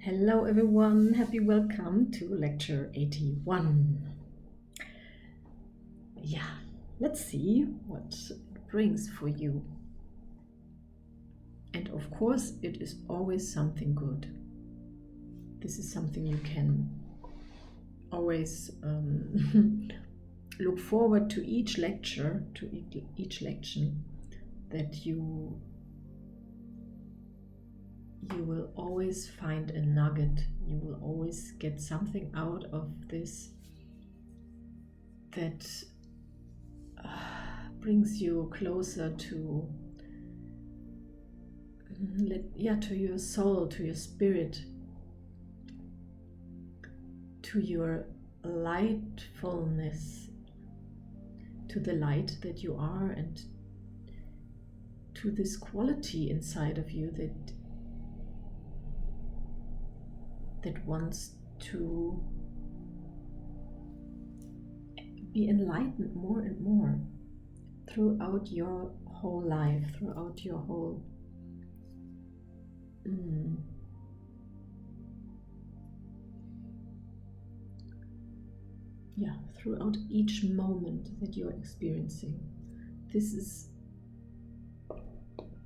Hello everyone, happy welcome to lecture 81. Yeah, let's see what it brings for you. And of course, it is always something good. This is something you can always look forward to each lecture, to each lection, that you will always find a nugget. You will always get something out of this that brings you closer to your soul, to your spirit, to your lightfulness, to the light that you are, and to this quality inside of you that wants to be enlightened more and more throughout your whole life, throughout your whole throughout each moment that you're experiencing. This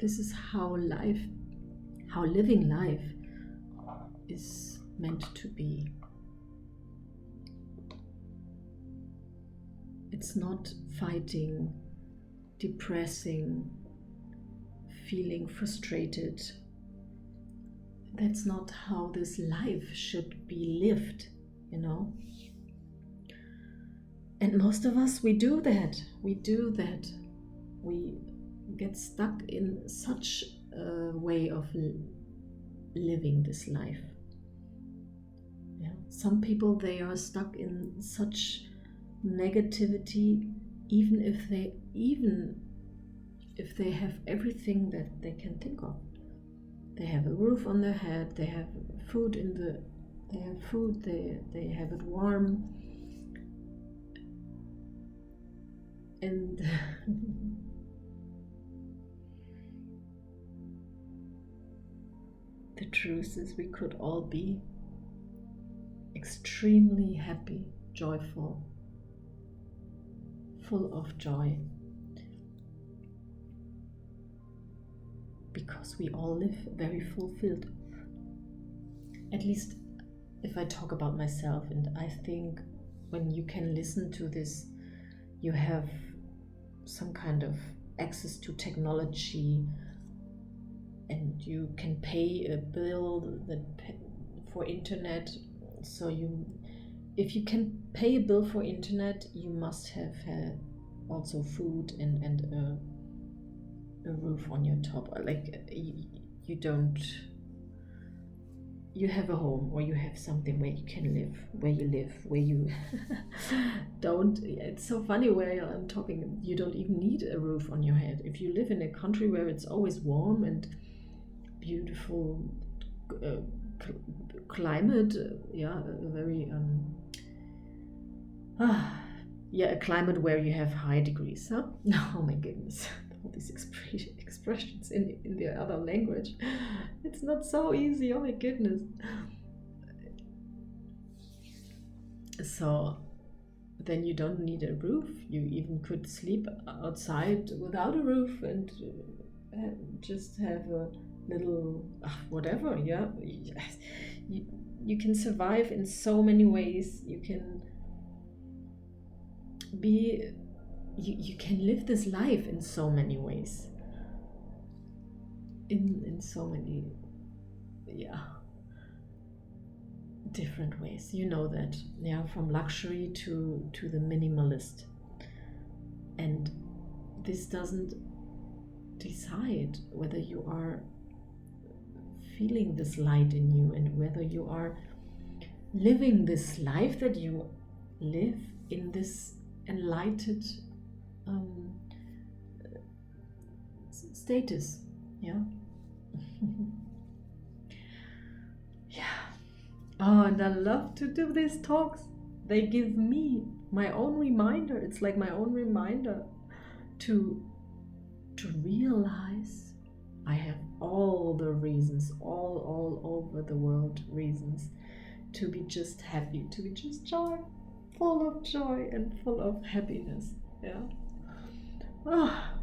is how living life is meant to be. It's not fighting, depressing, feeling frustrated. That's not how this life should be lived, you know. And most of us, we do that. We get stuck in such a way of living this life. Yeah. Some people, they are stuck in such negativity, even if they have everything that they can think of. They have a roof on their head, they have food they have it warm, and the truth is we could all be extremely happy, joyful, full of joy, because we all live very fulfilled. At least if I talk about myself, and I think when you can listen to this, you have some kind of access to technology, and you can pay a bill for internet. So if you can pay a bill for internet, you must have also food and a roof on your top. Like you have a home, or you have something where you can live, where you don't. It's so funny where I'm talking, you don't even need a roof on your head. If you live in a country where it's always warm and beautiful climate, a climate where you have high degrees, huh? Oh my goodness, all these expressions in the other language. It's not so easy, oh my goodness. So then you don't need a roof. You even could sleep outside without a roof and just have a little whatever. You can survive in so many ways. You can you can live this life in so many ways, in so many different ways, you know that, from luxury to the minimalist. And this doesn't decide whether you are feeling this light in you, and whether you are living this life that you live in this enlightened status. Oh, and I love to do these talks. They give me my own reminder. It's like my own reminder to realize I have all the reasons, all over the world reasons to be just happy, to be just joy, full of joy and full of happiness. Yeah. Ah,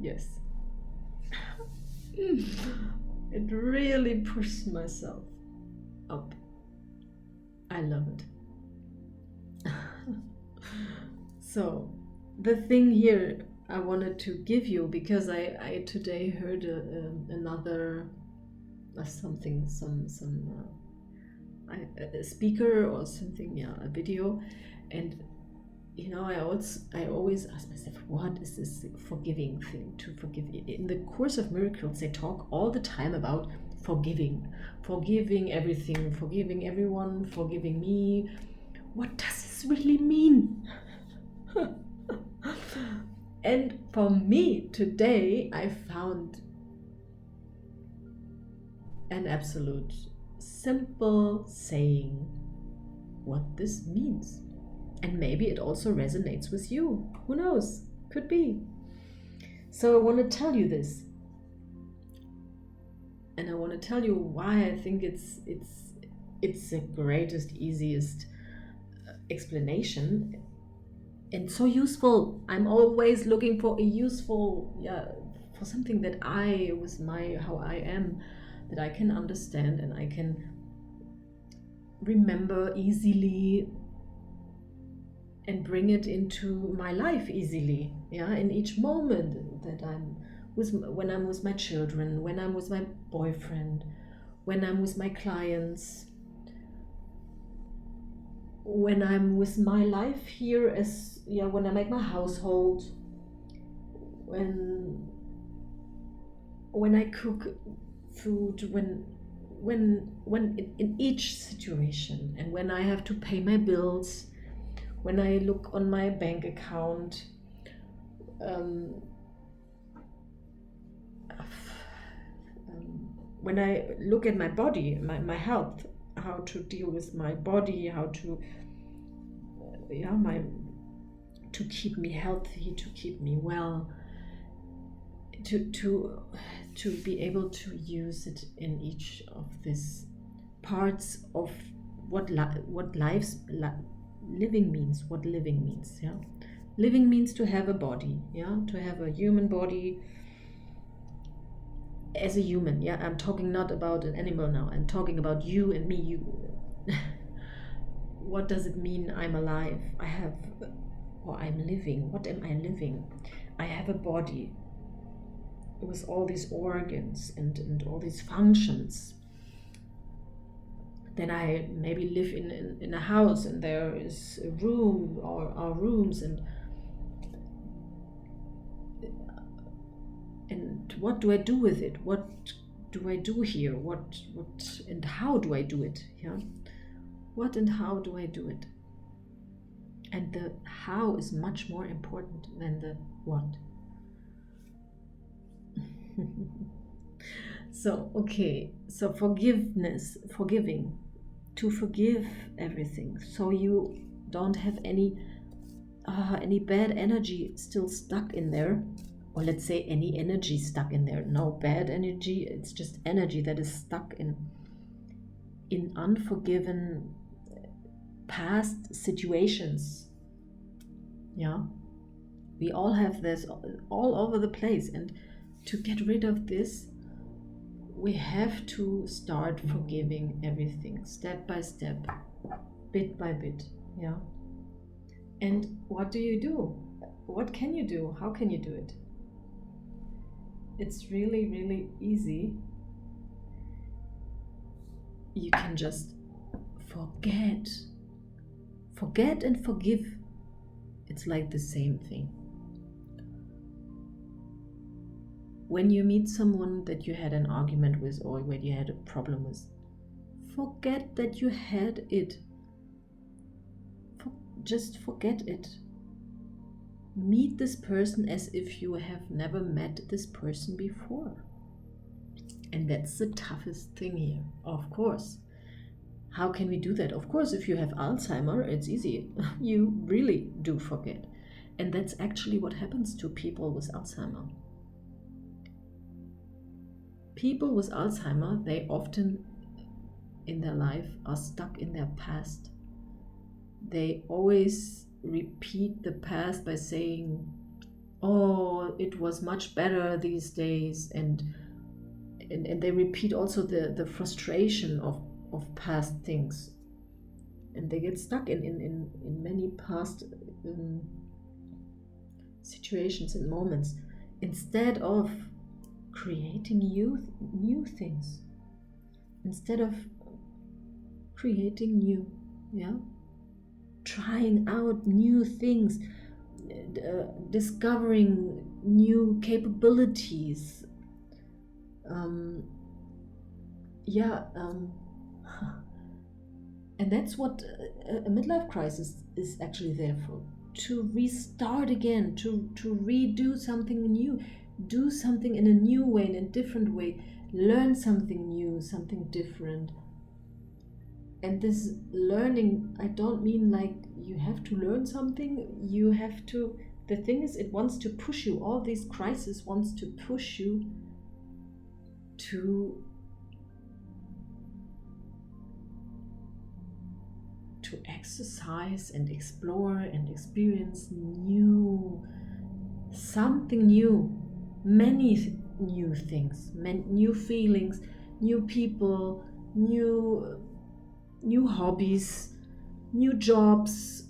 yes. It really pushed myself up. I love it. So, the thing here I wanted to give you, because I today heard another something, a speaker or something, yeah, a video, and you know, I always ask myself, what is this forgiving thing? To forgive. In the Course of Miracles, they talk all the time about forgiving everything, forgiving everyone, forgiving me. What does this really mean? And for me today, I found an absolute simple saying what this means. And maybe it also resonates with you. Who knows? Could be. So I want to tell you this. And I want to tell you why I think it's the greatest, easiest explanation, and so useful. I'm always looking for a useful, for something that how I am, that I can understand and I can remember easily and bring it into my life easily, in each moment that when I'm with my children, when I'm with my boyfriend, when I'm with my clients, when I'm with my life here, when I make my household, when I cook food, when in each situation, and when I have to pay my bills, when I look on my bank account, when I look at my body, my health, how to deal with my body, how to to keep me healthy, to keep me well, to be able to use it in each of these parts of what living means, what living means. Living means to have a body, to have a human body as a human. I'm talking not about an animal now, I'm talking about you and me. What does it mean I'm alive? I'm living. What am I living? I have a body with all these organs and all these functions. Then I maybe live in a house, and there is a room or our rooms, and what do I do with it? What do I do here? What and how do I do it? What and how do I do it? And the how is much more important than the what. So forgiving, to forgive everything, so you don't have any bad energy still stuck in there, or let's say any energy stuck in there. No bad energy, it's just energy that is stuck in unforgiven past situations. We all have this all over the place, and to get rid of this, we have to start forgiving everything step by step, bit by bit. And what do you do? What can you do? How can you do it? It's really, really easy. You can just forget and forgive. It's like the same thing. When you meet someone that you had an argument with, or when you had a problem with, forget that you had it. Just forget it. Meet this person as if you have never met this person before. And that's the toughest thing here, of course. How can we do that? Of course, if you have Alzheimer, it's easy. You really do forget. And that's actually what happens to people with Alzheimer. people with Alzheimer, they often in their life are stuck in their past. They always repeat the past by saying, oh, it was much better these days, and they repeat also the frustration of past things, and they get stuck in many past situations and moments, instead of creating new things, instead of creating new, trying out new things, discovering new capabilities, and that's what a midlife crisis is actually there for, to restart again, to redo something new, do something in a new way, in a different way, learn something new, something different. And this learning, I don't mean like you have to learn something, you have to, the thing is, it wants to push you, all these crises wants to push you to exercise and explore and experience something new, many new things, new feelings, new people, new hobbies, new jobs,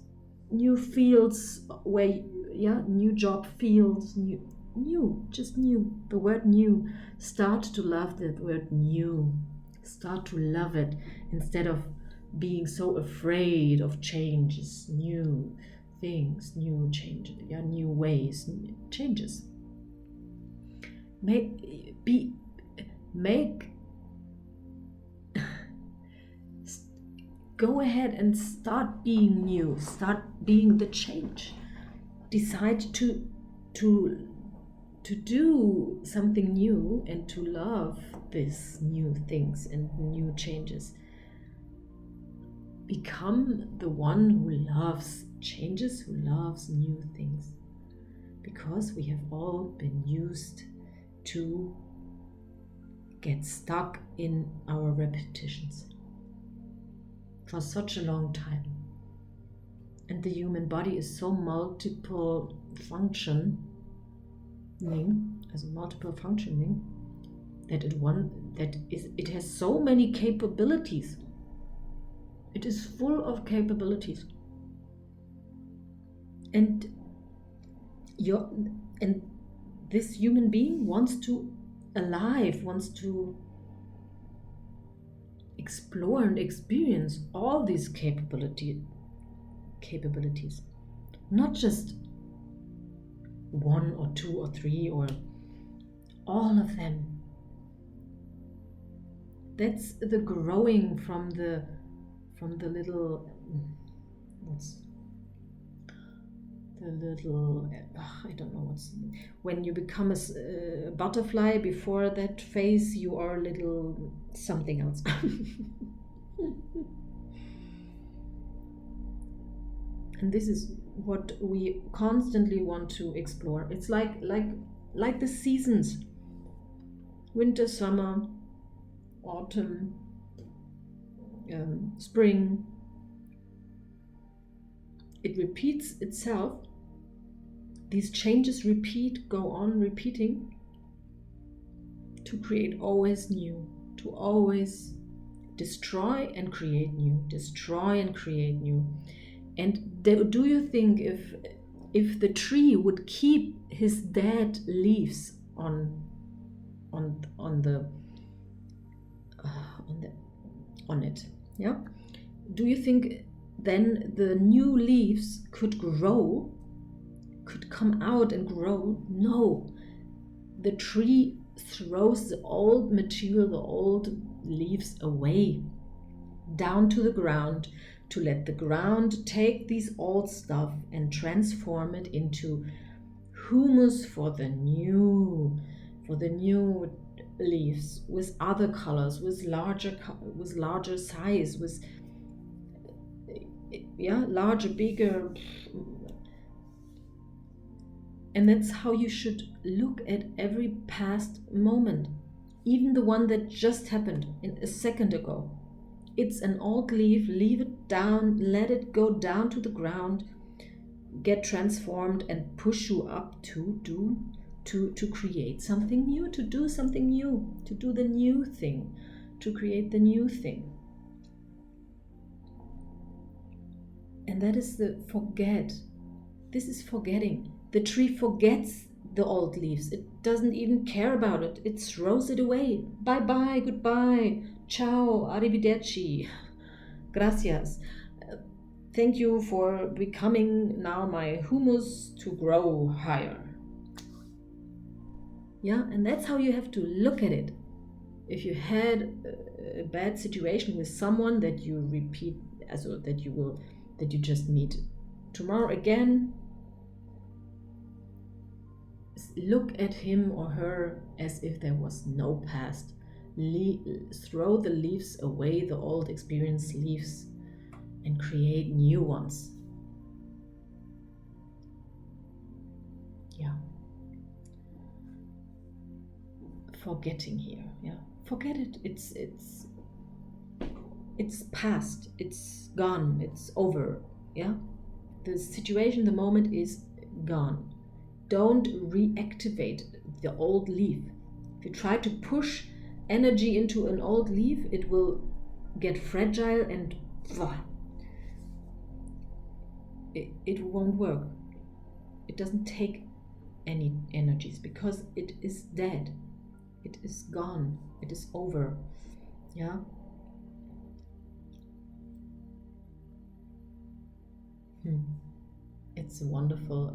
new fields, new job fields, just new. The word new. Start to love the word new. Start to love it, instead of being so afraid of changes, new things, new changes, new ways, changes. Go ahead and start being new, start being the change. Decide to do something new and to love these new things and new changes. Become the one who loves changes, who loves new things, because we have all been used to get stuck in our repetitions for such a long time. And the human body is so multiple functioning, that it has so many capabilities. It is full of capabilities. And this human being wants to explore and experience all these capabilities, not just one or two or three or all of them. That's the growing from the little, I don't know when you become a butterfly. Before that phase, you are a little something else. And this is what we constantly want to explore. It's like the seasons: winter, summer, autumn, spring. It repeats itself. These changes go on repeating, to create always new, to always destroy and create new, destroy and create new. And do you think if the tree would keep his dead leaves on it, do you think then the new leaves could come out and grow? No. The tree throws the old material, the old leaves away, down to the ground, to let the ground take this old stuff and transform it into humus for the new leaves, with other colors, with larger size, with larger, bigger. And that's how you should look at every past moment. even the one that just happened in a second ago. It's an old leaf, leave it down, let it go down to the ground, get transformed and push you up to create something new, to do something new, to do the new thing, to create the new thing. And that is the forget. This is forgetting. The tree forgets the old leaves. It doesn't even care about it. It throws it away. Bye-bye, goodbye, ciao, arrivederci, gracias. Thank you for becoming now my humus to grow higher. Yeah, and that's how you have to look at it. If you had a bad situation with someone that you repeat, also that you just meet tomorrow again, look at him or her as if there was no past. Throw the leaves away, the old experience leaves, and create new ones. Yeah. Forgetting here. Yeah. Forget it. It's past. It's gone. It's over. Yeah. The situation, the moment is gone. Don't reactivate the old leaf. If you try to push energy into an old leaf, it will get fragile and it won't work. It doesn't take any energies because it is dead. It is gone. It is over. Yeah. It's a wonderful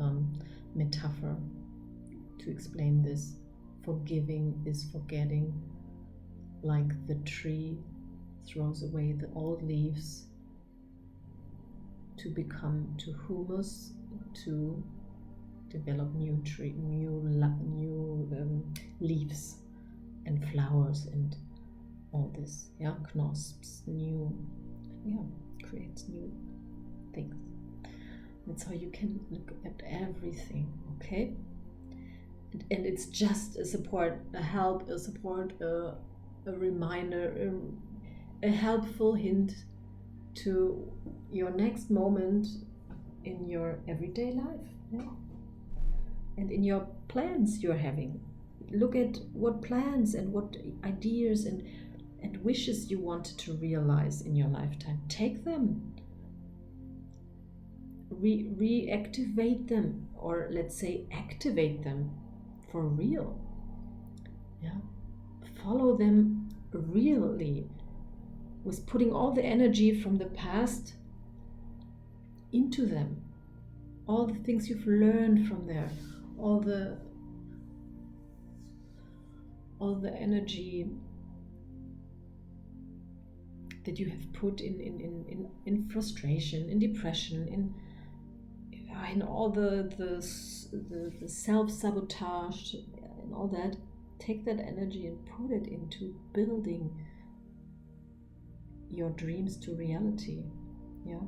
metaphor to explain this. Forgiving is forgetting, like the tree throws away the old leaves to become to humus, to develop new leaves and flowers and all this. Yeah, knosps, creates new things. That's how you can look at everything, okay? And it's just a support, a help, a support, a reminder, a helpful hint to your next moment in your everyday life, yeah? And in your plans you're having. Look at what plans and what ideas and wishes you wanted to realize in your lifetime. Take them. Reactivate them, or let's say activate them for real. Yeah, follow them really, with putting all the energy from the past into them, all the things you've learned from there, all the energy that you have put in frustration, in depression, in all the self-sabotage and all that. Take that energy and put it into building your dreams to reality. Yeah.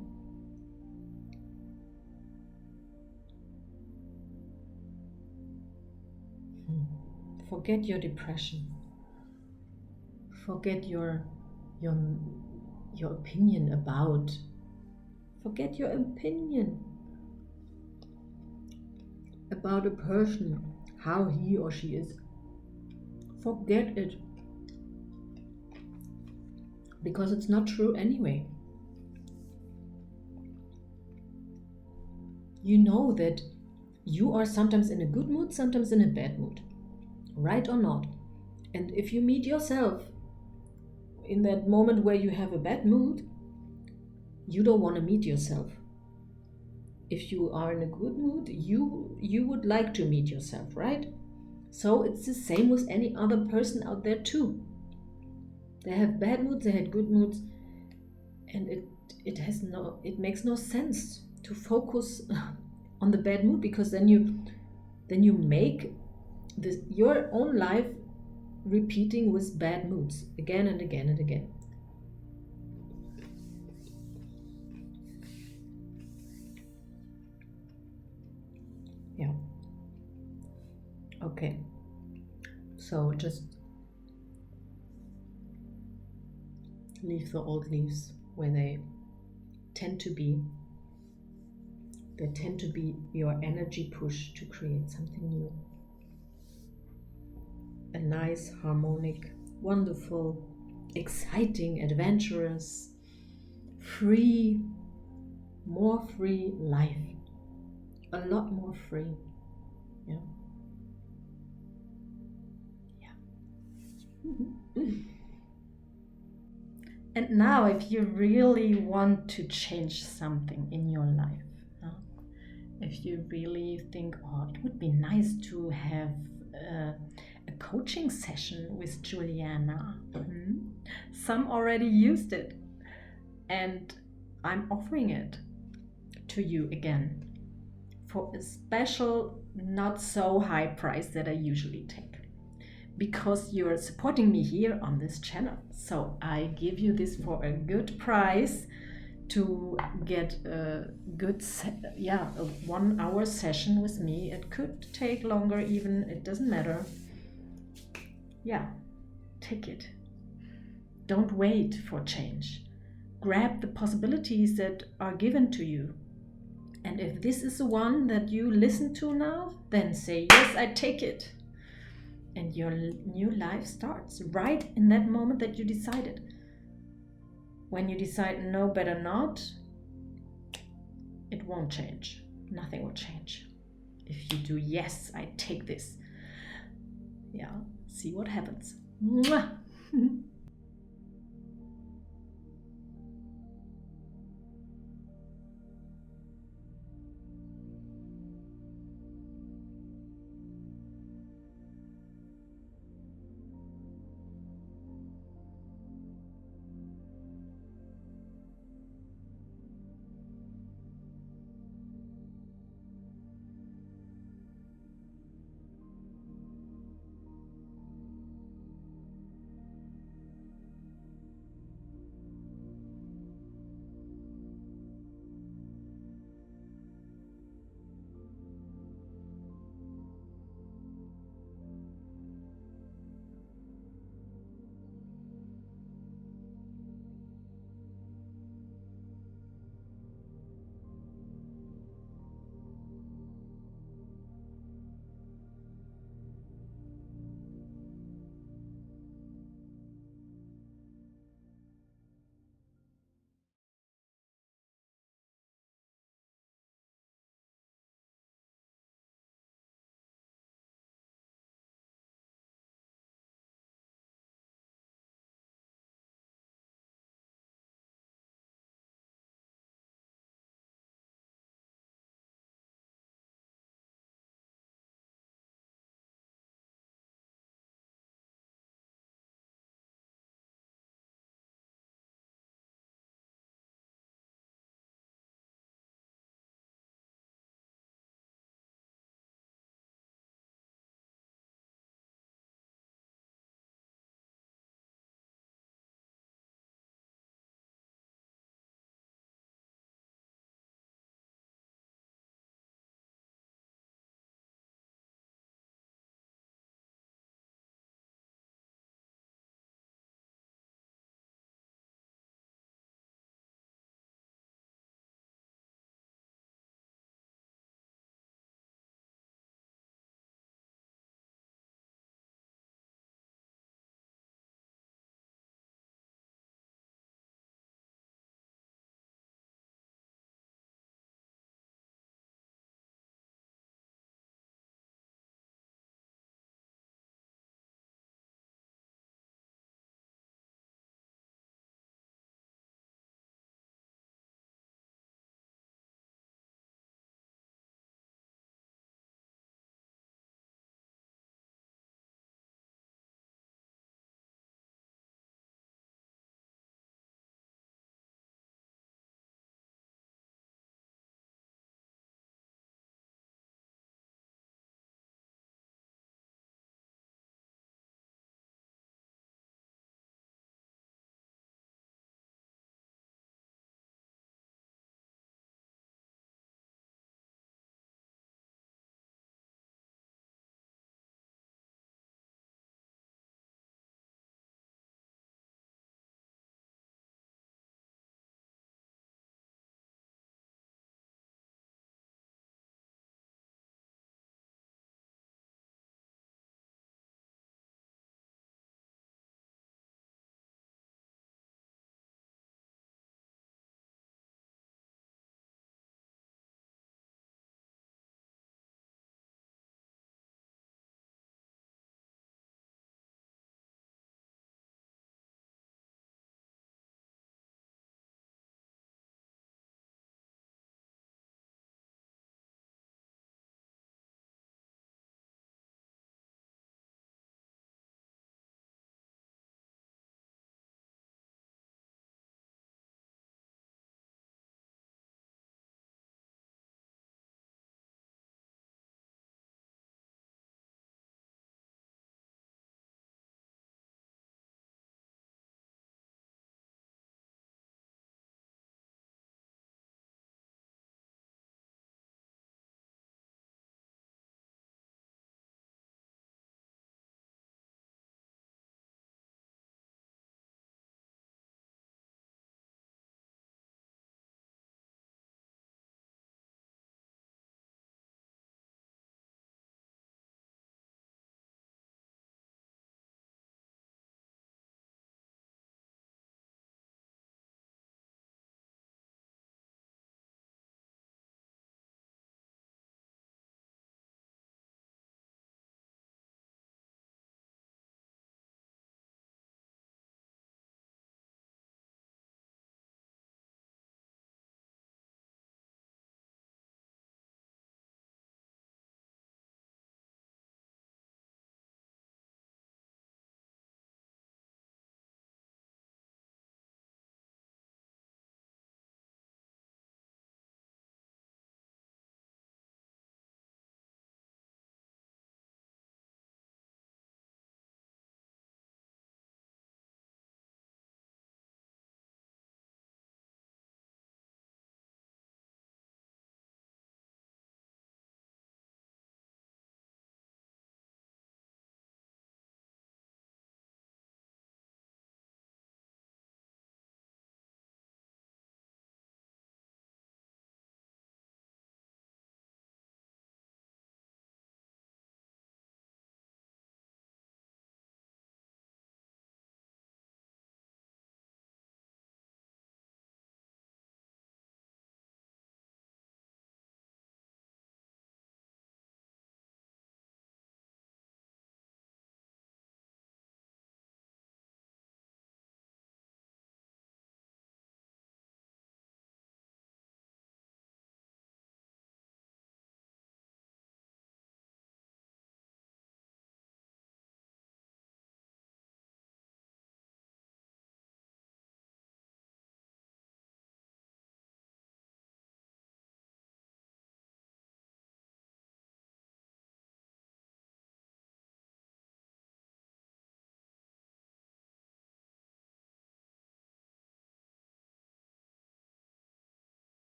Forget your depression. Forget your opinion about. Forget your opinion about a person, how he or she is. Forget it, because it's not true anyway. You know that you are sometimes in a good mood, sometimes in a bad mood, right or not? And if you meet yourself in that moment where you have a bad mood, you don't want to meet yourself. If you are in a good mood, you would like to meet yourself, right? So it's the same with any other person out there too. They have bad moods, they had good moods, and it makes no sense to focus on the bad mood, because then you make your own life repeating with bad moods again and again and again. Yeah. Okay. So just leave the old leaves where they tend to be. They tend to be your energy push to create something new. A nice, harmonic, wonderful, exciting, adventurous, free, more free life. A lot more free. Yeah. Yeah. And now, if you really want to change something in your life, if you really think, oh, it would be nice to have a coaching session with Juliana. Some already used it, and I'm offering it to you again for a special, not so high price that I usually take, because you're supporting me here on this channel. So I give you this for a good price to get a good, a 1 hour session with me. It could take longer even, it doesn't matter. Yeah, take it. Don't wait for change. Grab the possibilities that are given to you. And if this is the one that you listen to now, then say, yes, I take it. And your new life starts right in that moment that you decided. When you decide no, better not, it won't change. Nothing will change. If you do, yes, I take this. Yeah, see what happens. Mwah!